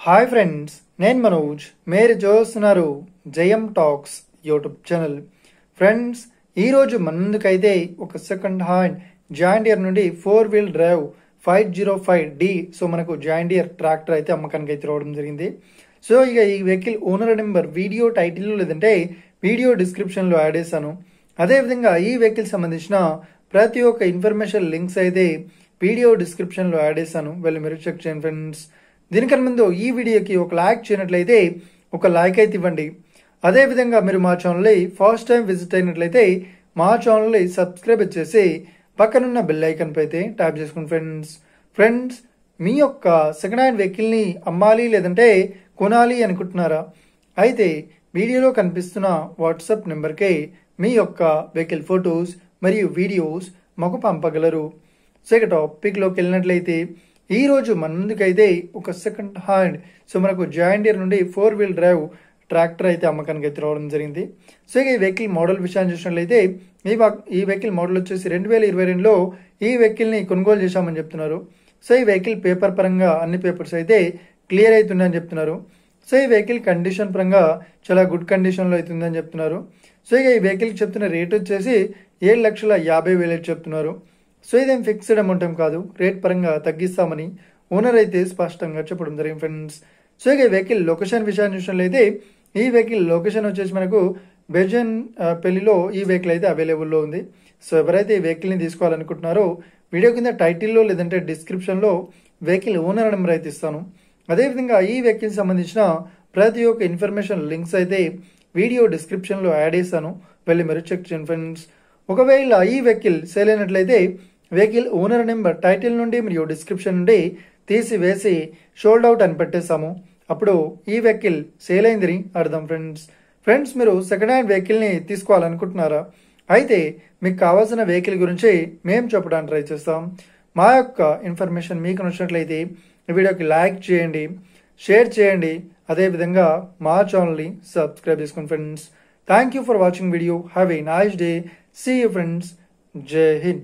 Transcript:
Hi friends, నేను మనోజ్. మీరు చూస్తున్నారు జయం టాక్స్ యూట్యూబ్ ఛానల్. ఫ్రెండ్స్, ఈరోజు మన ముందుకైతే ఒక సెకండ్ హ్యాండ్ జాయింట్ డీర్ నుండి 4-wheel drive 505D మనకు జాయింట్ డీర్ ట్రాక్టర్ అయితే అమ్మకానికి అయితే రావడం జరిగింది. ఇక ఈ వెహికల్ ఓనర్ నెంబర్ వీడియో టైటిల్లో లేదంటే వీడియో డిస్క్రిప్షన్లో యాడ్ చేశాను. అదేవిధంగా ఈ వెహికల్ సంబంధించిన ప్రతి ఒక్క ఇన్ఫర్మేషన్ లింక్స్ అయితే వీడియో డిస్క్రిప్షన్లో యాడ్ చేశాను, వెళ్ళి మీరు చెక్ చేయండి ఫ్రెండ్స్. దీనికన్నా ముందు ఈ వీడియోకి ఒక లైక్ చేయనట్లయితే ఒక లైక్ అయితే ఇవ్వండి. అదేవిధంగా మీరు మా ఛానల్ని ఫస్ట్ టైం విజిట్ అయినట్లయితే మా ఛానల్ని సబ్స్క్రైబ్ చేసి పక్కనున్న బెల్ ఐకాన్ పై అయితే ట్యాప్ చేసుకోండి ఫ్రెండ్స్. మీ యొక్క సెకండ్ హ్యాండ్ వెహికల్ని అమ్మాలి లేదంటే కొనాలి అనుకుంటున్నారా? అయితే వీడియోలో కనిపిస్తున్న వాట్సాప్ నెంబర్కి మీ యొక్క వెహికల్ ఫొటోస్ మరియు వీడియోస్ మాకు పంపగలరు. ఇక టాపిక్లోకి వెళ్ళినట్లయితే ఈ రోజు మన ముందుకైతే ఒక సెకండ్ హ్యాండ్ మనకు జాయింట్ డీర్ నుండి 4-wheel drive ట్రాక్టర్ అయితే అమ్మకానికి అయితే రావడం జరిగింది. ఇక ఈ వెహికల్ మోడల్ విషయాన్ని చూసినట్లయితే ఈ వెహికల్ మోడల్ వచ్చేసి 2022లో ఈ వెహికల్ని కొనుగోలు చేశామని చెప్తున్నారు. ఈ వెహికల్ పేపర్ పరంగా అన్ని పేపర్స్ అయితే క్లియర్ అవుతుందని చెప్తున్నారు. ఈ వెహికల్ కండిషన్ పరంగా చాలా గుడ్ కండిషన్లో అవుతుందని చెప్తున్నారు. ఇక ఈ వెహికల్కి చెప్తున్న రేట్ వచ్చేసి 7,50,000 చెప్తున్నారు. ఇదేం ఫిక్స్డ్ అమౌంట్ ఏం కాదు, రేట్ పరంగా తగ్గిస్తామని ఓనర్ అయితే స్పష్టంగా చెప్పడం జరిగింది ఫ్రెండ్స్. ఇక ఈ వెహికల్ లొకేషన్ విషయాన్ని చూసినట్లయితే ఈ వెహికల్ లొకేషన్ వచ్చేసి మనకు బెజన్ పెళ్లిలో ఈ వెహికల్ అయితే అవైలబుల్లో ఉంది. ఎవరైతే ఈ వెహికల్ని తీసుకోవాలనుకుంటున్నారో వీడియో కింద టైటిల్లో లేదంటే డిస్క్రిప్షన్లో వెహికల్ ఓనర్ నెంబర్ అయితే ఇస్తాను. అదేవిధంగా ఈ వెహికల్ సంబంధించిన ప్రతి ఒక్క ఇన్ఫర్మేషన్ లింక్స్ అయితే వీడియో డిస్క్రిప్షన్లో యాడ్ చేశాను, వెళ్ళి మీరు చెక్ చేయండి ఫ్రెండ్స్. ఒకవేళ ఈ వెహికల్ సేల్ అయినట్లయితే వెహికల్ ఓనర్ నెంబర్ టైటిల్ నుండి మరియు డిస్క్రిప్షన్ నుండి తీసివేసి షోల్డ్ అవుట్ అని పెట్టేస్తాము. అప్పుడు ఈ వెహికల్ సేల్ అయిందని అర్థం ఫ్రెండ్స్. మీరు సెకండ్ హ్యాండ్ వెహికల్ని తీసుకోవాలనుకుంటున్నారా? అయితే మీకు కావాల్సిన వెహికల్ గురించి మేము చెప్పడానికి ట్రై చేస్తాం. మా యొక్క ఇన్ఫర్మేషన్ మీకు నచ్చినట్లయితే ఈ వీడియోకి లైక్ చేయండి, షేర్ చేయండి, అదేవిధంగా మా ఛానల్ని సబ్స్క్రైబ్ చేసుకోండి friends. Thank you for watching video. Have a nice day. See you friends. Jai Hind.